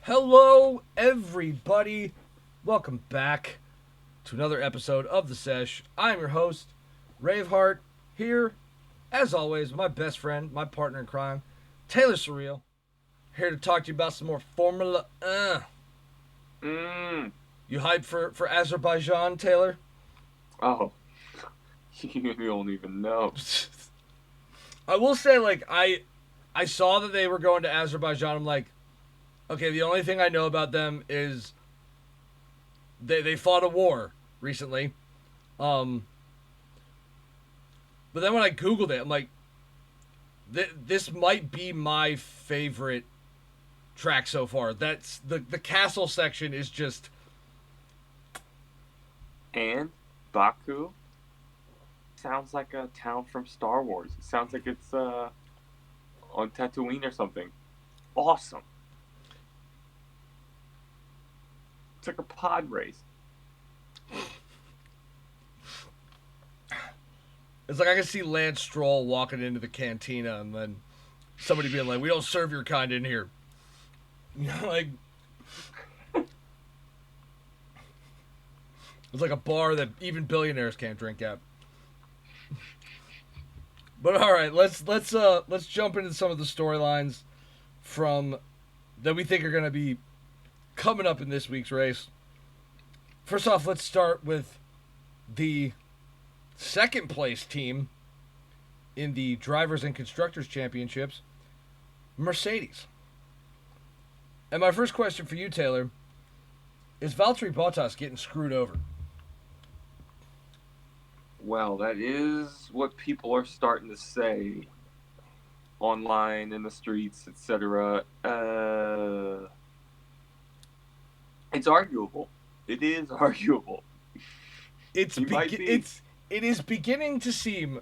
Hello, everybody. Welcome back to another episode of the Sesh. I'm your host, Raveheart, here, as always, my best friend, my partner in crime, Taylor Surreal. Here to talk to you about some more Formula. Mm. You hyped for Azerbaijan, Taylor? Oh, you don't even know. I will say, I saw that they were going to Azerbaijan. I'm like, okay, the only thing I know about them is they fought a war recently. Um, but then when I Googled it, I'm like, this might be my favorite track so far. That's the castle section is just And Baku sounds like a town from Star Wars. It sounds like it's on Tatooine or something. Awesome. It's like a pod race. it's like I can see Lance Stroll walking into the cantina and then somebody being like, "We don't serve your kind in here." You know, like it's like a bar that even billionaires can't drink at. But all right, let's jump into some of the storylines from that we think are going to be coming up in this week's race. First off, let's start with the second place team in the Drivers and Constructors Championships, Mercedes. And my first question for you, Taylor, is Valtteri Bottas getting screwed over? Well, that is what people are starting to say online in the streets, etc. It's arguable. It is arguable. It is beginning to seem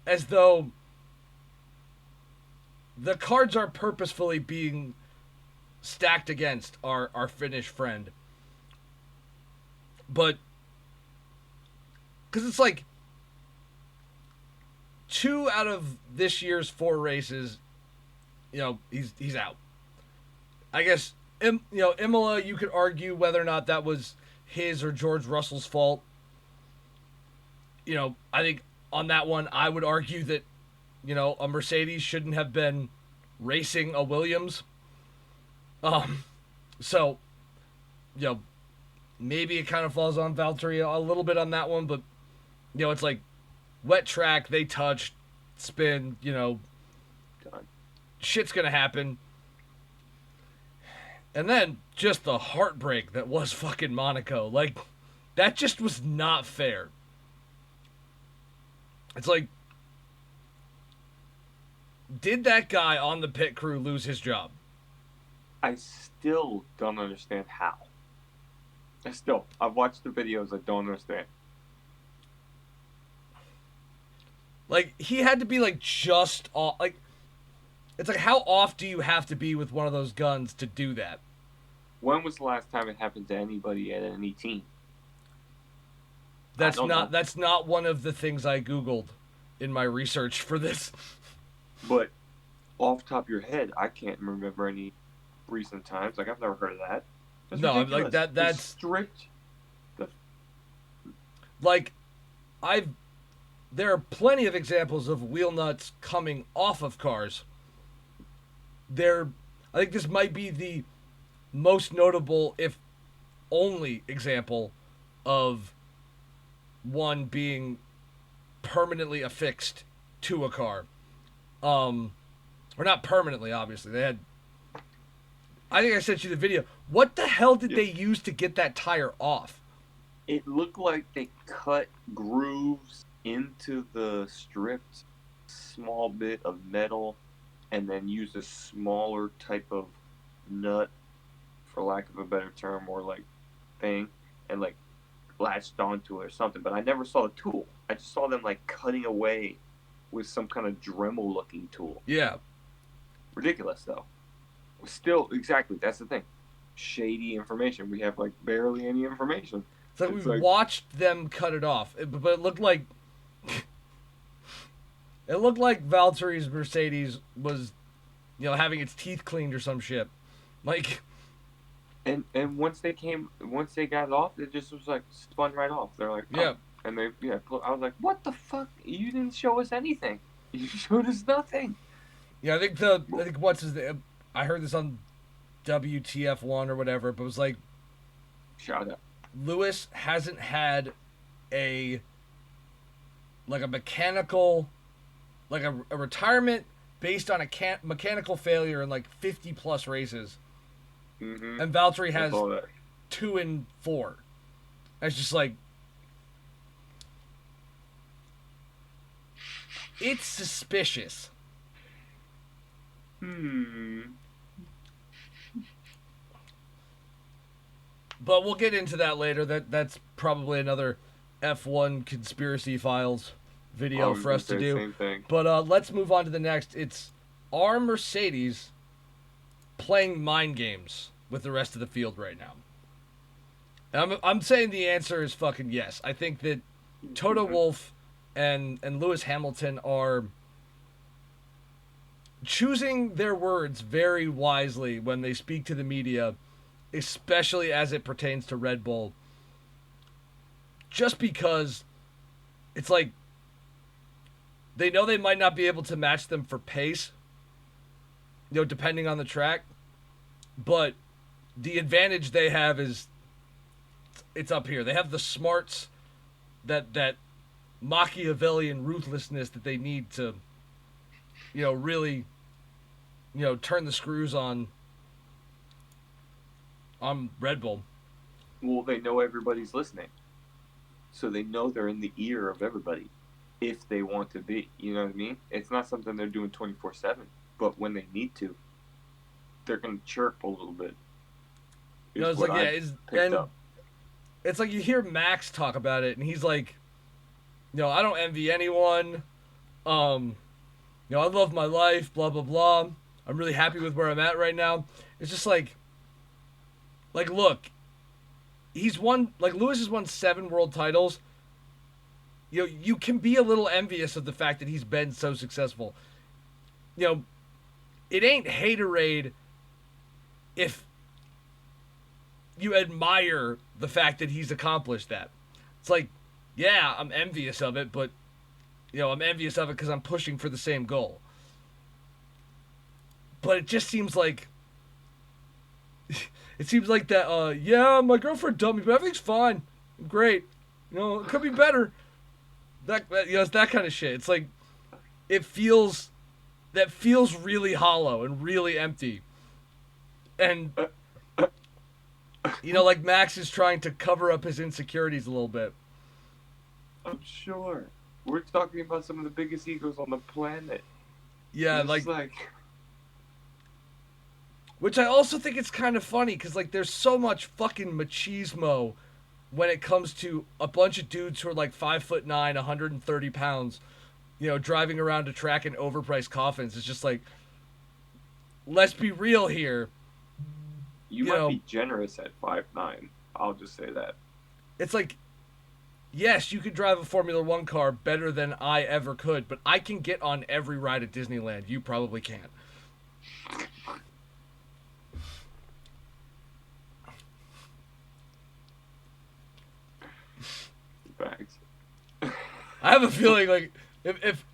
as though the cards are purposefully being stacked against our Finnish friend. But because it's like 2 out of this year's 4 races, he's out. I guess Imola, you could argue whether or not that was his or George Russell's fault. I think on that one, I would argue that a Mercedes shouldn't have been racing a Williams. So maybe it kind of falls on Valtteri a little bit on that one, but it's like wet track, they touch, spin, Done. shit's gonna happen. And then just the heartbreak that was fucking Monaco. Like, that just was not fair. It's like, did that guy on the pit crew lose his job? I still don't understand how. I've watched the videos. I don't understand. Like, he had to be, like, just off. Like, it's like, how off do you have to be with one of those guns to do that? When was the last time it happened to anybody at any team? That's not one of the things I Googled in my research for this. But off the top of your head, I can't remember any recent times. Like, I've never heard of that. That's No, ridiculous. like that's It's strict. like there are plenty of examples of wheel nuts coming off of cars. I think this might be the most notable, if only, example of one being permanently affixed to a car. Or not permanently, obviously. I think I sent you the video. What the hell did they use to get that tire off? It looked like they cut grooves into the stripped small bit of metal and then used a smaller type of nut, for lack of a better term, or like thing, and like latched onto it or something. But I never saw the tool. I just saw them like cutting away with some kind of Dremel looking tool. Yeah. Ridiculous though. Still, exactly, that's the thing. Shady information. We have like barely any information. It's like we watched them cut it off, but it looked like Valtteri's Mercedes was, having its teeth cleaned or some shit. Like, And once they got it off, it just was like spun right off. They're like, Yeah. oh, and I was like, what the fuck? You didn't show us anything. You showed us nothing. Yeah, I think what's his name? I heard this on WTF1 or whatever, but it was like Shout out. Lewis hasn't had a a mechanical a retirement based on a mechanical failure in like 50 plus races, Mm-hmm. and Valtteri I has saw that. 2 and 4. It's just like it's suspicious. But we'll get into that later. That's probably another F1 conspiracy files I video was for gonna us to say the do. same thing. But let's move on to the next. It's are Mercedes playing mind games with the rest of the field right now? And I'm saying the answer is fucking yes. I think that Toto Wolff and Lewis Hamilton are choosing their words very wisely when they speak to the media, especially as it pertains to Red Bull. Just because it's like they know they might not be able to match them for pace, depending on the track, but the advantage they have is it's up here. They have the smarts, that Machiavellian ruthlessness that they need to, really, turn the screws on Red Bull. Well, they know everybody's listening, so they know they're in the ear of everybody if they want to be. You know what I mean? It's not something they're doing 24/7, but when they need to, they're gonna chirp a little bit. It's like it's like you hear Max talk about it, and he's like, I don't envy anyone. I love my life. Blah blah blah. I'm really happy with where I'm at right now. It's just like look, he's won Lewis has won 7 world titles. You can be a little envious of the fact that he's been so successful. It ain't haterade if you admire the fact that he's accomplished that. It's like, yeah, I'm envious of it, but I'm envious of it because I'm pushing for the same goal. But it just seems like that. Yeah, my girlfriend dumped me, but everything's fine. I'm great. It could be better. It's that kind of shit. It's like that feels really hollow and really empty. And like Max is trying to cover up his insecurities a little bit. I'm sure. We're talking about some of the biggest egos on the planet. Yeah, it's which I also think it's kind of funny because there's so much fucking machismo when it comes to a bunch of dudes who are 5'9", 130 pounds, driving around a track in overpriced coffins. It's just like, let's be real here. You might be generous at 5'9". I'll just say that. It's like, yes, you could drive a Formula One car better than I ever could, but I can get on every ride at Disneyland. You probably can't. Facts. I have a feeling if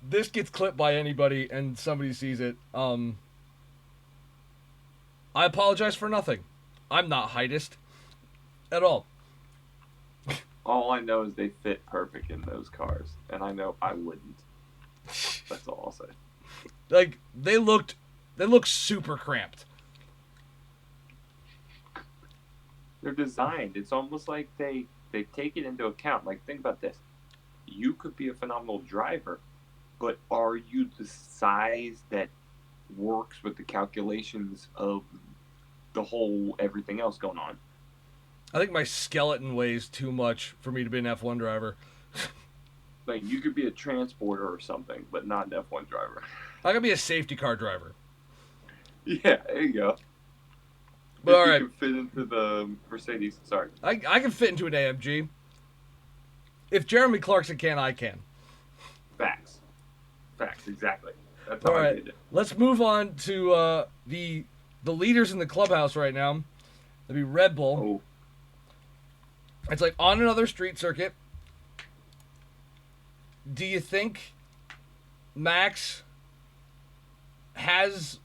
this gets clipped by anybody and somebody sees it, I apologize for nothing. I'm not heightest at all. All I know is they fit perfect in those cars, and I know I wouldn't. That's all I'll say. They look super cramped. They're designed. It's almost like they take it into account. Think about this. You could be a phenomenal driver, but are you the size that works with the calculations of the whole everything else going on? I think my skeleton weighs too much for me to be an F1 driver. You could be a transporter or something, but not an F1 driver. I could be a safety car driver. Yeah, there you go. But all right. You can fit into the Mercedes. Sorry. I can fit into an AMG. If Jeremy Clarkson can, I can. Facts, exactly. That's how all I right. did it. Let's move on to the leaders in the clubhouse right now. That'd be Red Bull. Oh, It's like on another street circuit. Do you think Max has,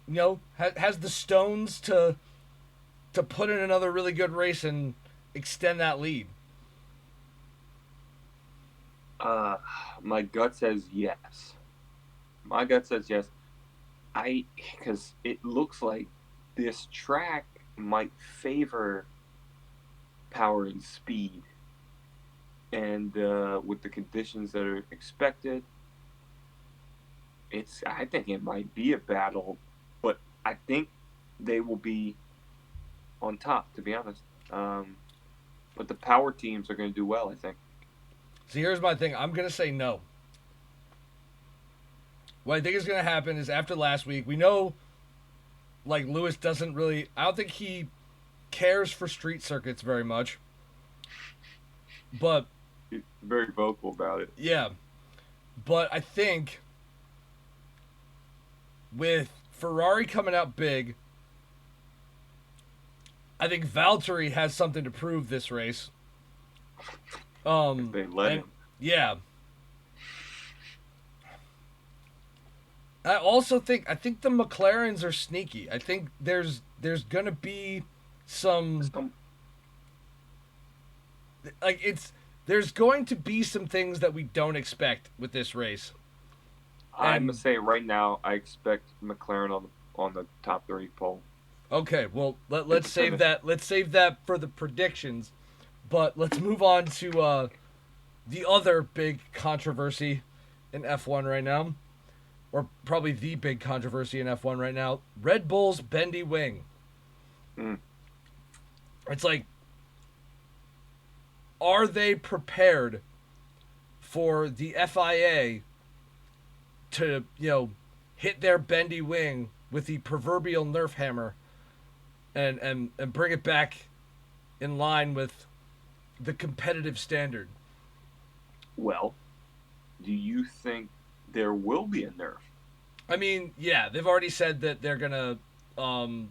has the stones to put in another really good race and extend that lead? my gut says yes. My gut says yes. Because it looks like this track might favor power and speed, and with the conditions that are expected, I think it might be a battle, but I think they will be on top, to be honest. But the power teams are going to do well, I think. So here's my thing. I'm going to say no. What I think is going to happen is after last week, we know, like, Lewis doesn't really, I don't think he cares for street circuits very much. But He's very vocal about it. yeah, but I think with Ferrari coming out big, I think Valtteri has something to prove this race. If they let him. Yeah. I think the McLarens are sneaky. I think there's gonna be some like there's going to be some things that we don't expect with this race. I'm gonna say right now, I expect McLaren on the top 3 pole. Okay, well let's save that. Let's save that for the predictions. But let's move on to the other big controversy in F1 right now, or probably the big controversy in F1 right now: Red Bull's bendy wing. It's like, are they prepared for the FIA to, hit their bendy wing with the proverbial Nerf hammer and bring it back in line with the competitive standard? Well, do you think there will be a nerf? I mean, yeah, they've already said that they're gonna, they're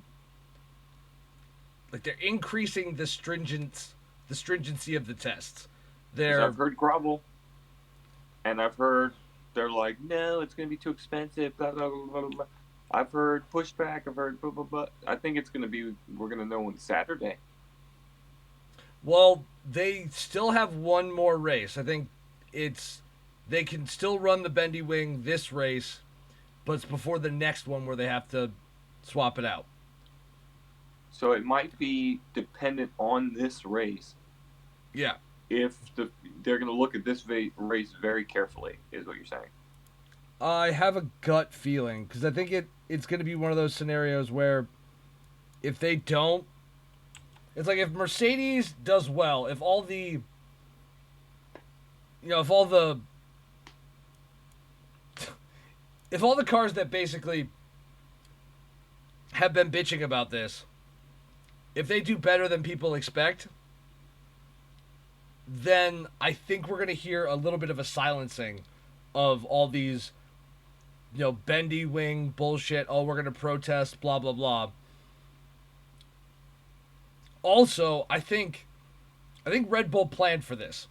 increasing the stringency of the tests. I've heard grovel, and I've heard they're like, no, it's gonna be too expensive. Blah blah blah blah blah. I've heard pushback. I've heard blah blah blah. I think it's gonna be. We're gonna know on Saturday. Well, they still have one more race. I think they can still run the bendy wing this race, but it's before the next one where they have to swap it out. So it might be dependent on this race. Yeah. If they're going to look at this race very carefully, is what you're saying. I have a gut feeling, because I think it's going to be one of those scenarios where if they don't, it's like if Mercedes does well, if all the cars that basically have been bitching about this, if they do better than people expect, then I think we're going to hear a little bit of a silencing of all these, bendy wing bullshit. Oh, we're going to protest, blah, blah, blah. Also, I think Red Bull planned for this.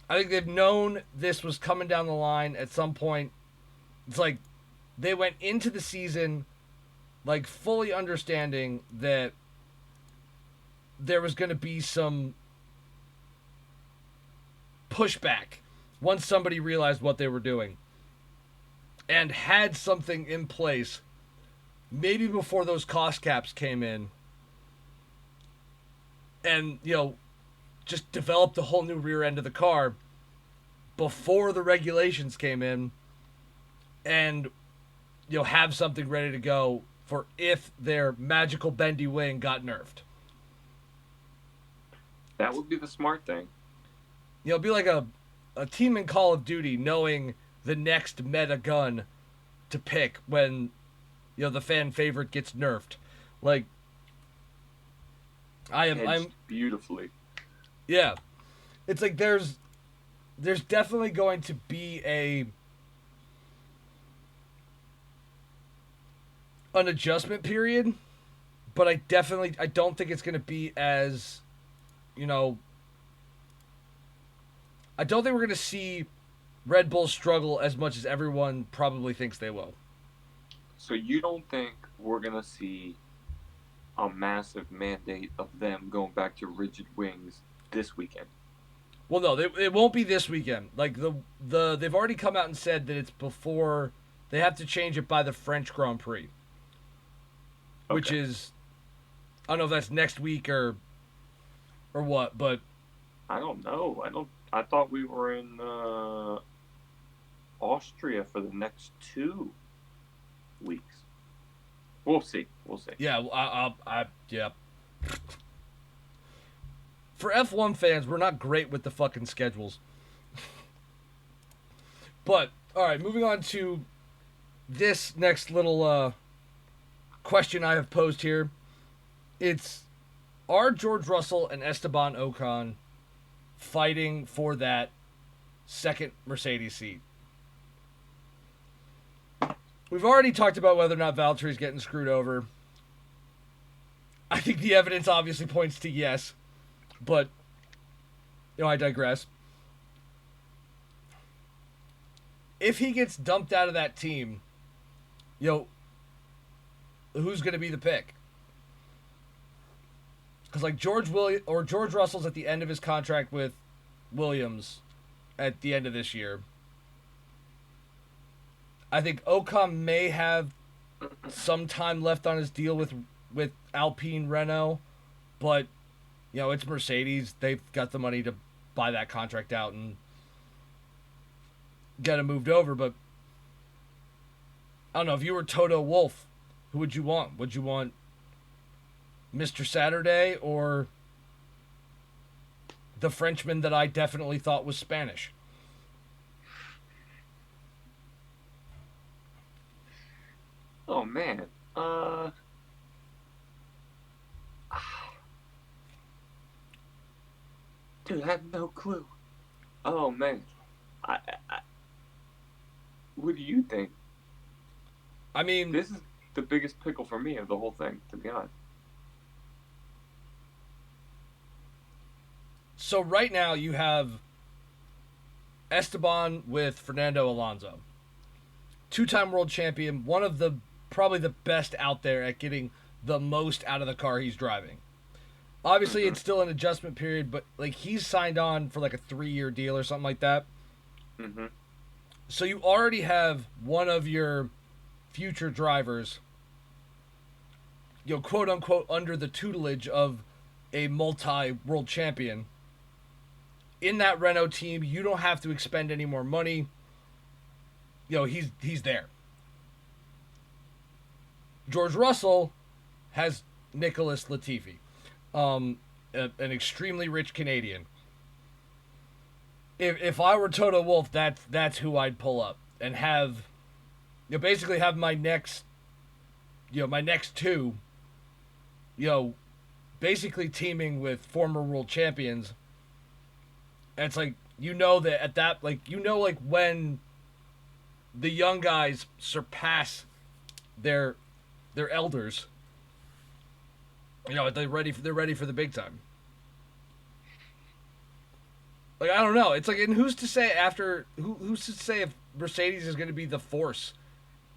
I think they've known this was coming down the line at some point. It's like they went into the season like fully understanding that there was going to be some pushback once somebody realized what they were doing, and had something in place maybe before those cost caps came in, and just developed a whole new rear end of the car before the regulations came in, and have something ready to go for if their magical bendy wing got nerfed. That would be the smart thing. It'd be like a team in Call of Duty knowing the next meta gun to pick when the fan favorite gets nerfed. Like, I'm beautifully. Yeah. It's like there's definitely going to be a an adjustment period, but I don't think it's going to be as, you know, I don't think we're going to see Red Bull struggle as much as everyone probably thinks they will. So you don't think we're going to see a massive mandate of them going back to rigid wings this weekend? Well, no, it won't be this weekend. Like they've already come out and said that it's before they have to change it by the French Grand Prix, which is, I don't know if that's next week or what, but I don't know. I thought we were in Austria for the next 2 weeks. We'll see. Yeah, yeah. For F1 fans, we're not great with the fucking schedules. But all right, moving on to this next little question I have posed here. It's, are George Russell and Esteban Ocon fighting for that second Mercedes seat? We've already talked about whether or not Valtteri's getting screwed over. I think the evidence obviously points to yes, but, you know, I digress. If he gets dumped out of that team, you know, who's going to be the pick? Because like George Russell's at the end of his contract with Williams at the end of this year. I think Ocon may have some time left on his deal with Alpine Renault, but you know, it's Mercedes. They've got the money to buy that contract out and get him moved over. But I don't know, if you were Toto Wolff, who would you want? Would you want Mr. Saturday or the Frenchman that I definitely thought was Spanish? Oh man. Dude, I have no clue. Oh man. I what do you think? I mean, this is the biggest pickle for me of the whole thing, to be honest. So right now you have Esteban with Fernando Alonso. 2-time world champion, one of the probably the best out there at getting the most out of the car he's driving. Obviously, it's still an adjustment period, but like he's signed on for like a 3-year deal or something like that. Mm-hmm. So you already have one of your future drivers, you know, quote unquote, under the tutelage of a multi-world champion. In that Renault team, you don't have to expend any more money. You know, he's there. George Russell has Nicholas Latifi, an extremely rich Canadian. If I were Toto Wolff, that's who I'd pull up and have, you know, basically have my next two, you know, basically teaming with former world champions. And it's like, you know, that at that, like, you know, like when the young guys surpass their elders, you know, they're ready for the big time. Like, I don't know. It's like, and who's to say who's to say if Mercedes is going to be the force,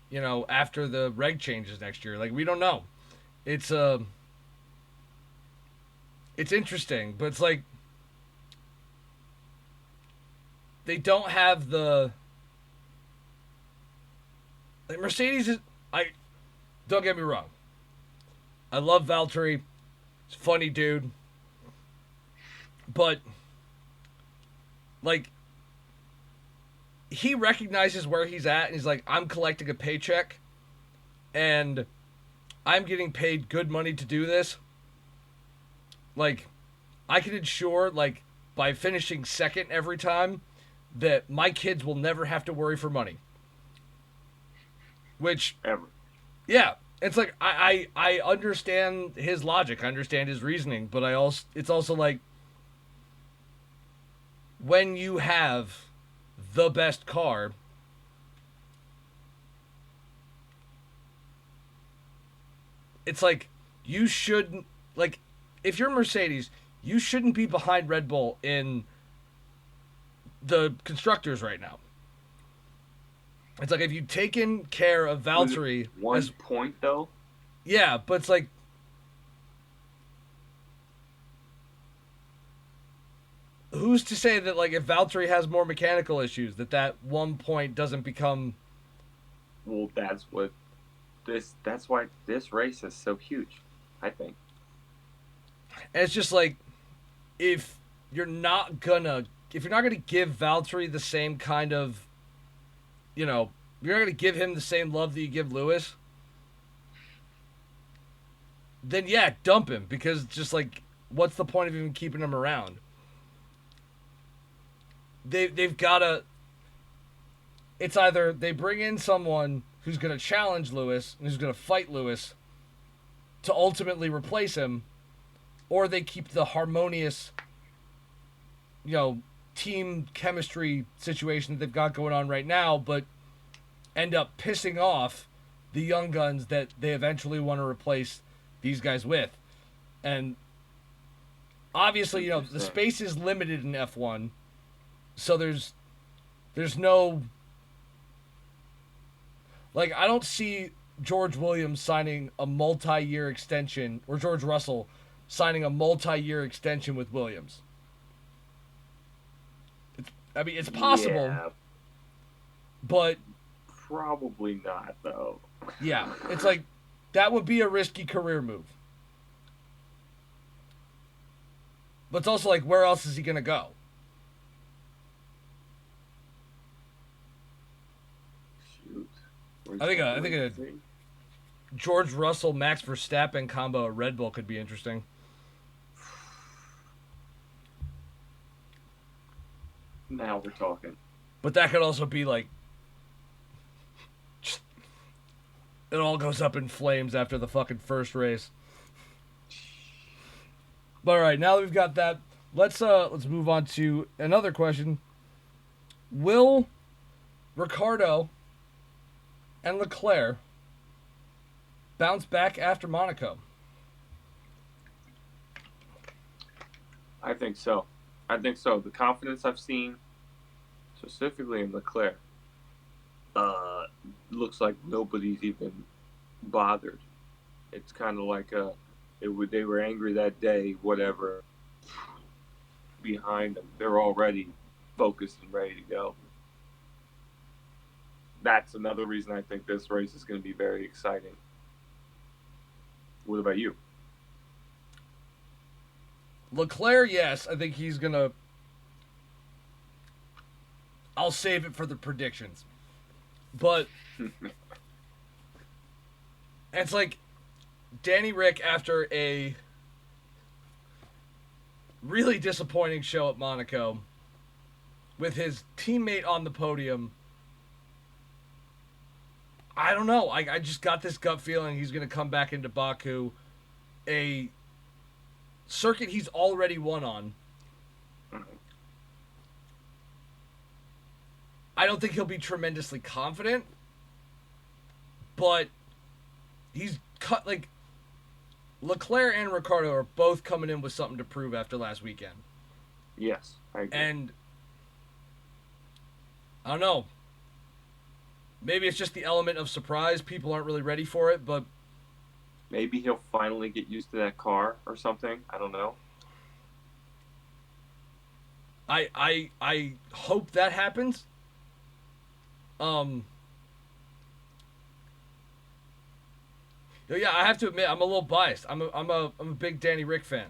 you know, after the reg changes next year? Like, we don't know. It's interesting, but it's like they don't have the, like, Mercedes is, don't get me wrong. I love Valtteri. He's a funny dude. But, like, he recognizes where he's at, and he's like, I'm collecting a paycheck, and I'm getting paid good money to do this. Like, I can ensure, like, by finishing second every time, that my kids will never have to worry for money. Which, ever. Yeah, it's like I understand his logic, I understand his reasoning, but it's also like, when you have the best car, it's like you shouldn't like if you're Mercedes, you shouldn't be behind Red Bull in the constructors right now. It's like if you'd taken care of Was it Valtteri one as point though? yeah, but it's like who's to say that like if Valtteri has more mechanical issues that 1 point doesn't become Well, that's why this race is so huge, I think. and it's just like if you're not gonna give Valtteri the same kind of you're not gonna give him the same love that you give Lewis, then yeah, dump him because just like what's the point of even keeping him around? They've gotta. It's either they bring in someone who's gonna challenge Lewis and who's gonna fight Lewis to ultimately replace him, or they keep the harmonious, team chemistry situation that they've got going on right now, but end up pissing off the young guns that they eventually want to replace these guys with. And obviously, the space is limited in F1, so there's no like I don't see George Williams signing a multi-year extension or George Russell signing a multi-year extension with Williams. It's possible, Yeah, but probably not though. yeah, it's like that would be a risky career move. But it's also like, where else is he gonna go? Shoot. I think a George Russell Max Verstappen combo at Red Bull could be interesting. Now we're talking. But that could also be like it all goes up in flames after the fucking first race. But all right, now that we've got that, let's move on to another question. Will Ricciardo and Leclerc bounce back after Monaco? I think so. The confidence I've seen, specifically in Leclerc, looks like nobody's even bothered. It's kind of like they were angry that day, whatever. Behind them, they're already focused and ready to go. That's another reason I think this race is going to be very exciting. What about you? Leclerc, yes, I think he's gonna. I'll save it for the predictions, but it's like Danny Rick after a really disappointing show at Monaco with his teammate on the podium. I don't know. I just got this gut feeling he's going to come back into Baku, a circuit he's already won on. I don't think he'll be tremendously confident, but he's cut like Leclerc and Ricciardo are both coming in with something to prove after last weekend. Yes, I agree. And I don't know. Maybe it's just the element of surprise. People aren't really ready for it, but maybe he'll finally get used to that car or something. I don't know. I hope that happens. Yeah, I have to admit I'm a little biased. I'm a big Danny Rick fan.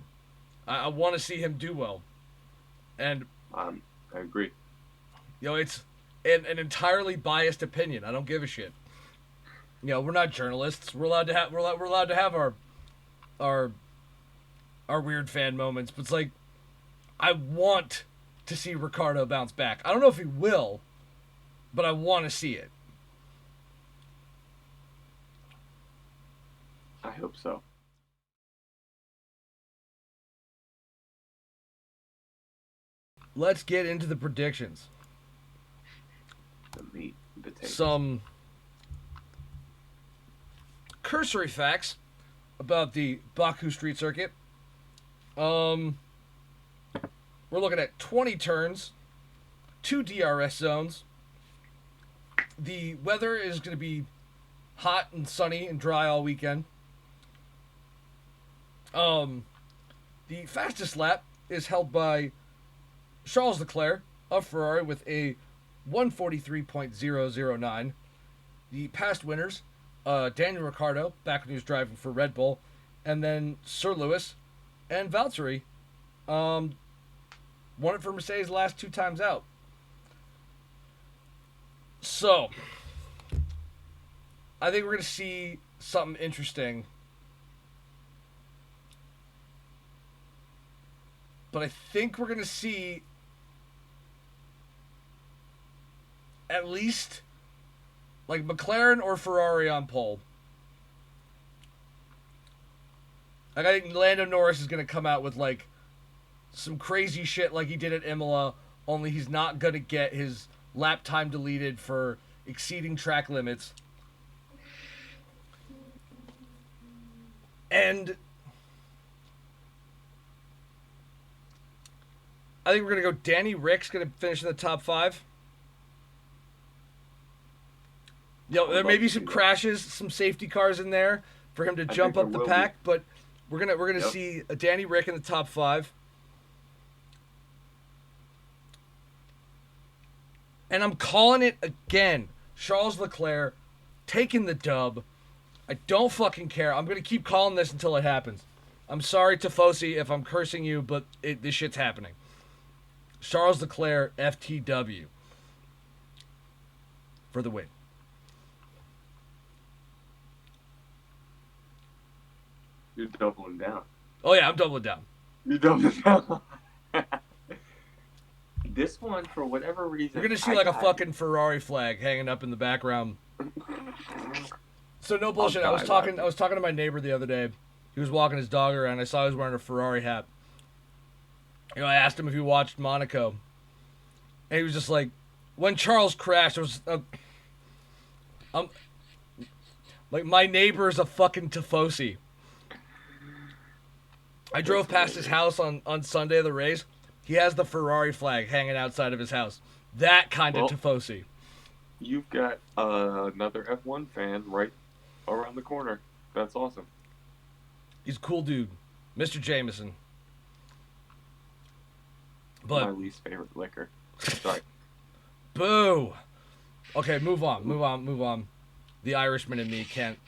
I want to see him do well, and I agree. It's an entirely biased opinion. I don't give a shit. We're not journalists. We're allowed to have our weird fan moments. But it's like I want to see Ricciardo bounce back. I don't know if he will, but I want to see it. I hope so. Let's get into the predictions. The meat and potatoes. Some cursory facts about the Baku Street Circuit. We're looking at 20 turns, 2 DRS zones. The weather is going to be hot and sunny and dry all weekend. The fastest lap is held by Charles Leclerc of Ferrari with a 1:43.009. The past winners, Daniel Ricciardo, back when he was driving for Red Bull, and then Sir Lewis and Valtteri won it for Mercedes the last 2 times out. So, I think we're going to see something interesting. But I think we're going to see at least like McLaren or Ferrari on pole. Like, I think Lando Norris is going to come out with like some crazy shit like he did at Imola, only he's not going to get his lap time deleted for exceeding track limits. And I think we're going to go Danny Rick's going to finish in the top 5. There may be some crashes, some safety cars in there for him to jump up the pack, but we're gonna see a Danny Rick in the top 5. And I'm calling it again. Charles Leclerc taking the dub. I don't fucking care. I'm gonna keep calling this until it happens. I'm sorry, Tifosi, if I'm cursing you, but this shit's happening. Charles Leclerc, FTW. For the win. You're doubling down. Oh, yeah, I'm doubling down. You're doubling down. This one, for whatever reason... You're going to see a fucking Ferrari flag hanging up in the background. So, no bullshit. I was talking to my neighbor the other day. He was walking his dog around. I saw he was wearing a Ferrari hat. I asked him if he watched Monaco. And he was just like, when Charles crashed, it was... like, my neighbor is a fucking Tifosi. I drove past his house on Sunday of the race. He has the Ferrari flag hanging outside of his house. That kind of Tifosi. You've got another F1 fan right around the corner. That's awesome. He's a cool dude. Mr. Jameson. But my least favorite liquor. Sorry. Boo. Okay, move on. The Irishman in me can't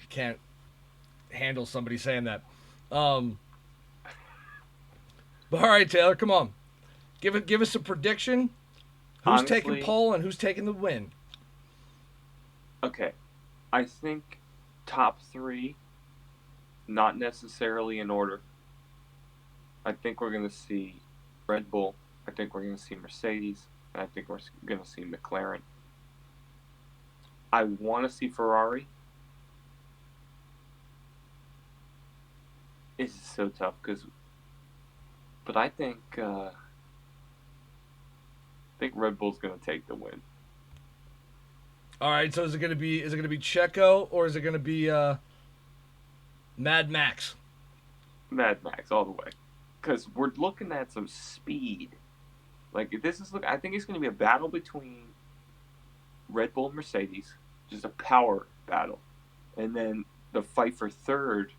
handle somebody saying that. But all right, Taylor, come on. Give us a prediction. Who's taking pole and who's taking the win? Okay. I think top 3, not necessarily in order. I think we're going to see Red Bull. I think we're going to see Mercedes. And I think we're going to see McLaren. I want to see Ferrari. It's so tough but I think Red Bull's going to take the win. All right, so is it going to be Checo or is it going to be Mad Max? Mad Max all the way. Cuz we're looking at some speed. I think it's going to be a battle between Red Bull and Mercedes, just a power battle. And then the fight for third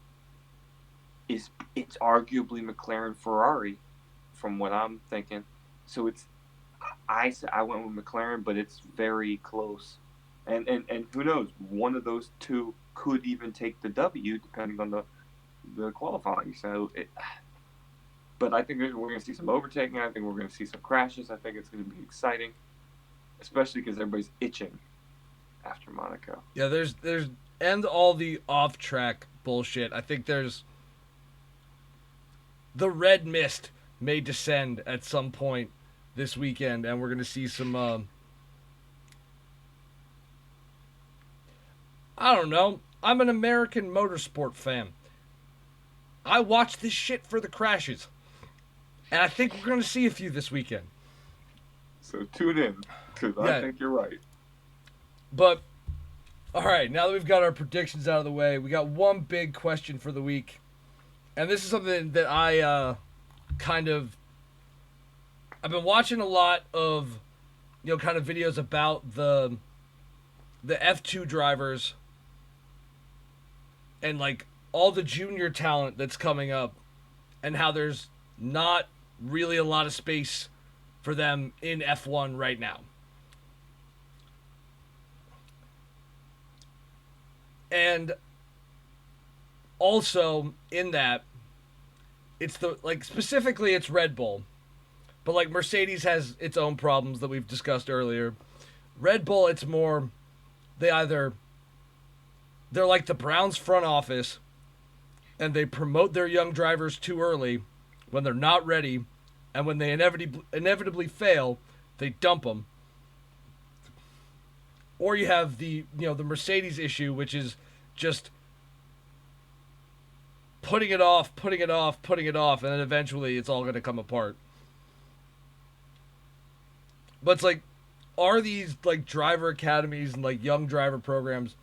it's arguably McLaren Ferrari from what I'm thinking. So I went with McLaren, but it's very close. And who knows, one of those two could even take the W depending on the qualifying. But I think we're going to see some overtaking. I think we're going to see some crashes. I think it's going to be exciting, especially because everybody's itching after Monaco. Yeah, there's and all the off-track bullshit. I think there's the red mist may descend at some point this weekend, and we're going to see some, I don't know. I'm an American motorsport fan. I watch this shit for the crashes. And I think we're going to see a few this weekend. So tune in, because I think you're right. But, all right, now that we've got our predictions out of the way, we got one big question for the week. and this is something that I I've been watching a lot of, kind of videos about the F2 drivers and like all the junior talent that's coming up and how there's not really a lot of space for them in F1 right now. And also in that, it's the like specifically it's Red Bull, but like Mercedes has its own problems that we've discussed earlier. Red Bull, it's more they're like the Browns front office, and they promote their young drivers too early when they're not ready, and when they inevitably fail, they dump them. Or you have the Mercedes issue, which is just putting it off, and then eventually it's all going to come apart. But it's like, are these like driver academies and like young driver programs?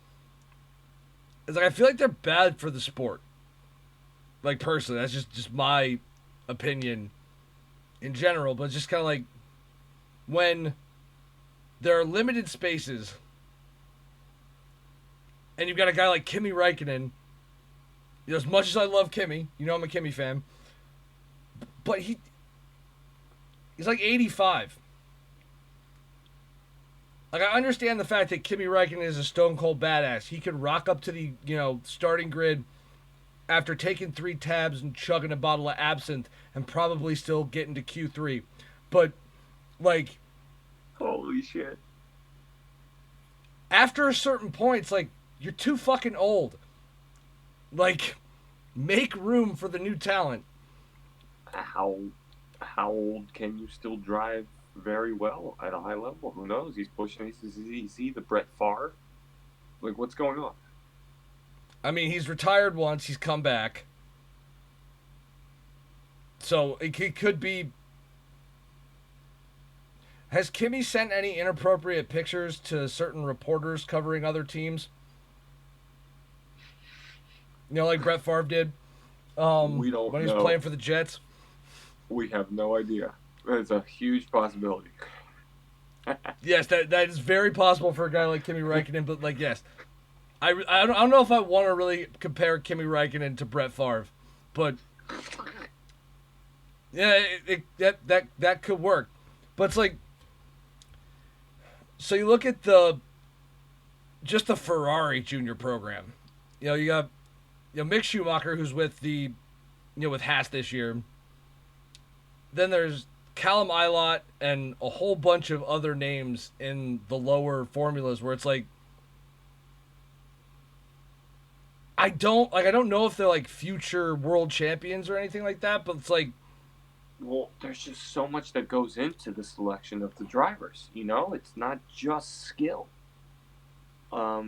It's like I feel like they're bad for the sport. Like personally, that's just my opinion in general. But it's just kind of like when there are limited spaces, and you've got a guy like Kimi Räikkönen. As much as I love Kimi, I'm a Kimi fan, but he's like 85. Like, I understand the fact that Kimi Räikkönen is a stone cold badass. He could rock up to the, starting grid after taking 3 tabs and chugging a bottle of absinthe and probably still get into Q3. But, like... Holy shit. After a certain point, it's like, you're too fucking old. Like, make room for the new talent. How old can you still drive very well at a high level? Who knows? He's pushing. Is he the Brett Favre? Like, what's going on? I mean, he's retired once. He's come back. So, it could be... Has Kimi sent any inappropriate pictures to certain reporters covering other teams? Like Brett Favre did We don't when he was know. playing for the Jets. We have no idea. It's a huge possibility. Yes, that is very possible for a guy like Kimi Räikkönen, but like, yes. I don't know if I want to really compare Kimi Räikkönen to Brett Favre, but yeah, that could work. But it's like, so you look at the Ferrari junior program. You got Mick Schumacher, who's with with Haas this year. Then there's Callum Ilott and a whole bunch of other names in the lower formulas where it's like, I don't know if they're like future world champions or anything like that, but it's like, well, there's just so much that goes into the selection of the drivers. It's not just skill. But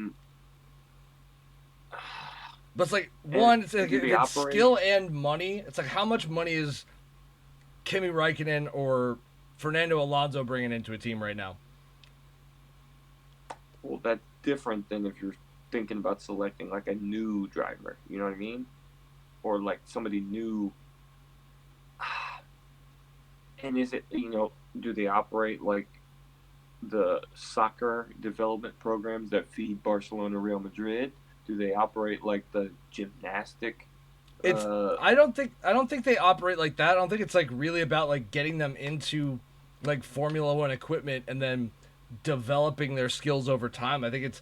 it's like, one, it's like it's skill and money. It's like, how much money is Kimi Räikkönen or Fernando Alonso bringing into a team right now? Well, that's different than if you're thinking about selecting like a new driver. You know what I mean? Or like somebody new. And is it, do they operate like the soccer development programs that feed Barcelona, Real Madrid? Do they operate like the gymnastic? I don't think they operate like that. I don't think it's like really about like getting them into like Formula One equipment and then developing their skills over time. I think it's,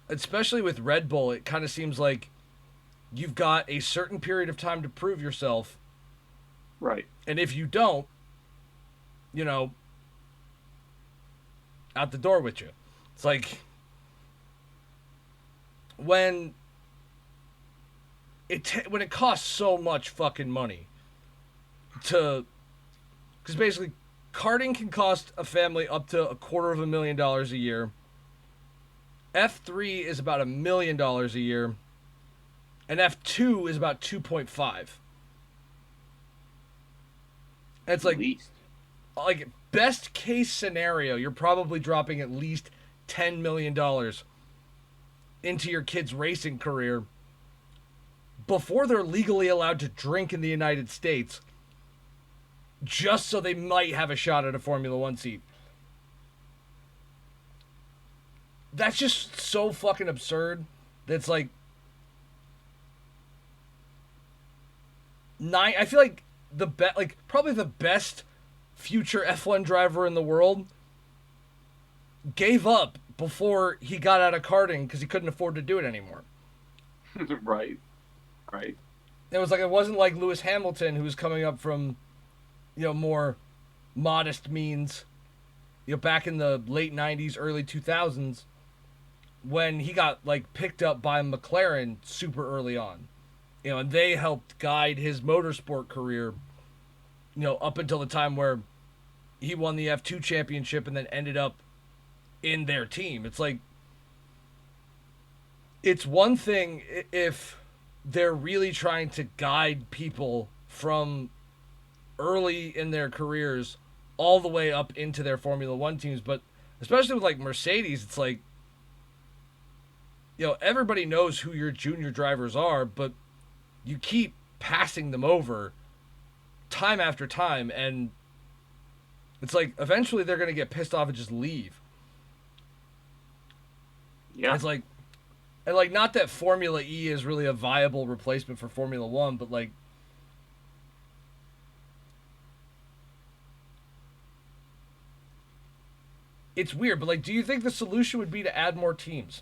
especially with Red Bull, it kind of seems like you've got a certain period of time to prove yourself. Right. And if you don't, out the door with you. It's like when it costs so much fucking money because basically karting can cost a family up to $250,000 a year. F3 is about $1 million a year, and F2 is about 2.5. And it's like best case scenario, you're probably dropping at least $10 million into your kid's racing career before they're legally allowed to drink in the United States, just so they might have a shot at a Formula One seat. That's just so fucking absurd. That's like I feel like probably the best future F1 driver in the world gave up before he got out of karting because he couldn't afford to do it anymore. Right. It wasn't like Lewis Hamilton, who was coming up from, more modest means, back in the late 90s, early 2000s, when he got picked up by McLaren super early on. And they helped guide his motorsport career, up until the time where he won the F2 championship and then ended up in their team. It's one thing if they're really trying to guide people from early in their careers all the way up into their Formula One teams, but especially with Mercedes, it's everybody knows who your junior drivers are, but you keep passing them over time after time, and it's eventually they're going to get pissed off and just leave. Yeah. It's and not that Formula E is really a viable replacement for Formula One, but it's weird, but do you think the solution would be to add more teams?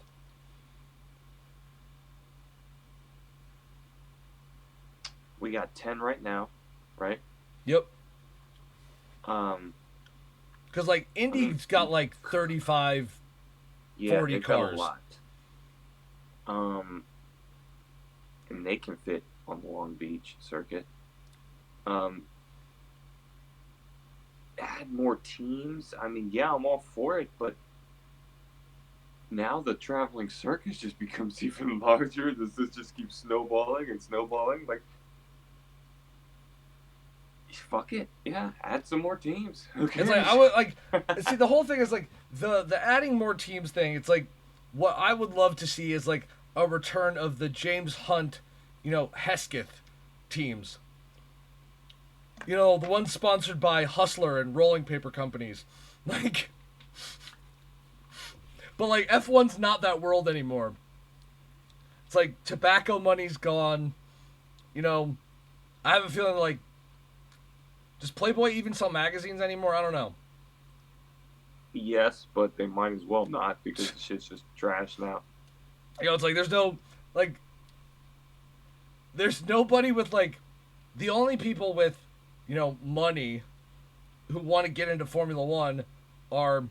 We got 10 right now, right? Yep. Because Indy's got 35, 40 cars. Got a lot. And they can fit on the Long Beach circuit. Add more teams. I mean, yeah, I'm all for it, but now the traveling circus just becomes even larger. Does this just keep snowballing and snowballing? Fuck it, yeah. Add some more teams. Okay. It's I would see the whole thing is the adding more teams thing. It's what I would love to see is a return of the James Hunt, Hesketh teams. The ones sponsored by Hustler and rolling paper companies, but F1's not that world anymore. It's tobacco money's gone. I have a feeling does Playboy even sell magazines anymore? I don't know. Yes, but they might as well not because the shit's just trash now. It's there's no there's nobody with the only people with money who want to get into Formula One are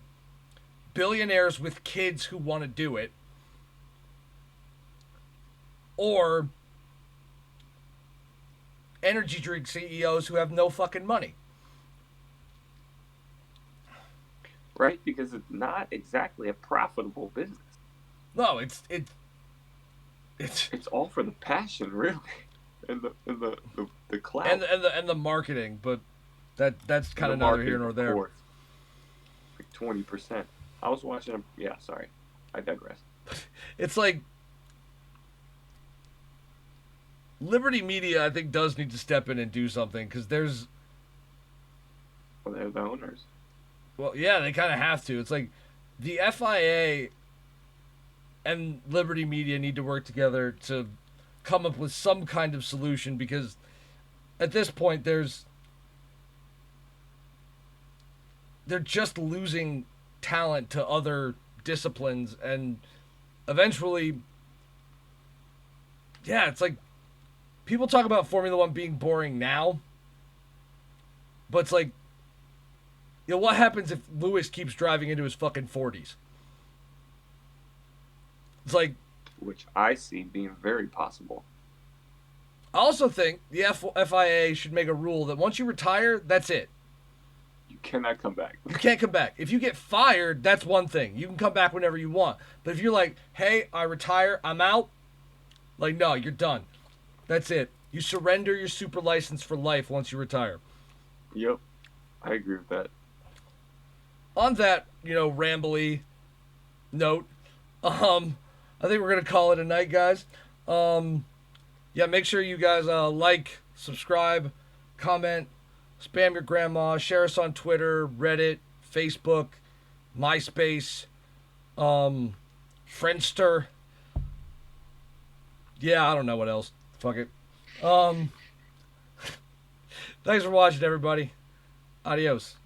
billionaires with kids who want to do it, or energy drink CEOs who have no fucking money. Right, because it's not exactly a profitable business. No, it's all for the passion, really, and the clout and the marketing, but that's kind of neither here nor there. 20%. I was watching. Yeah, sorry, I digress. It's Liberty Media, I think, does need to step in and do something because there's. Well, they're the owners. Well, yeah, they kind of have to. It's the FIA and Liberty Media need to work together to come up with some kind of solution because at this point they're just losing talent to other disciplines, and eventually, yeah, it's people talk about Formula One being boring now, but it's what happens if Lewis keeps driving into his fucking 40s? It's which I see being very possible. I also think the FIA should make a rule that once you retire, that's it. You cannot come back. You can't come back. If you get fired, that's one thing. You can come back whenever you want. But if you're hey, I retire, I'm out, no, you're done. That's it. You surrender your super license for life once you retire. Yep. I agree with that. On that, rambly note, I think we're going to call it a night, guys. Yeah, make sure you guys like, subscribe, comment, spam your grandma, share us on Twitter, Reddit, Facebook, MySpace, Friendster. Yeah, I don't know what else. Fuck it. Um, thanks for watching, everybody. Adios.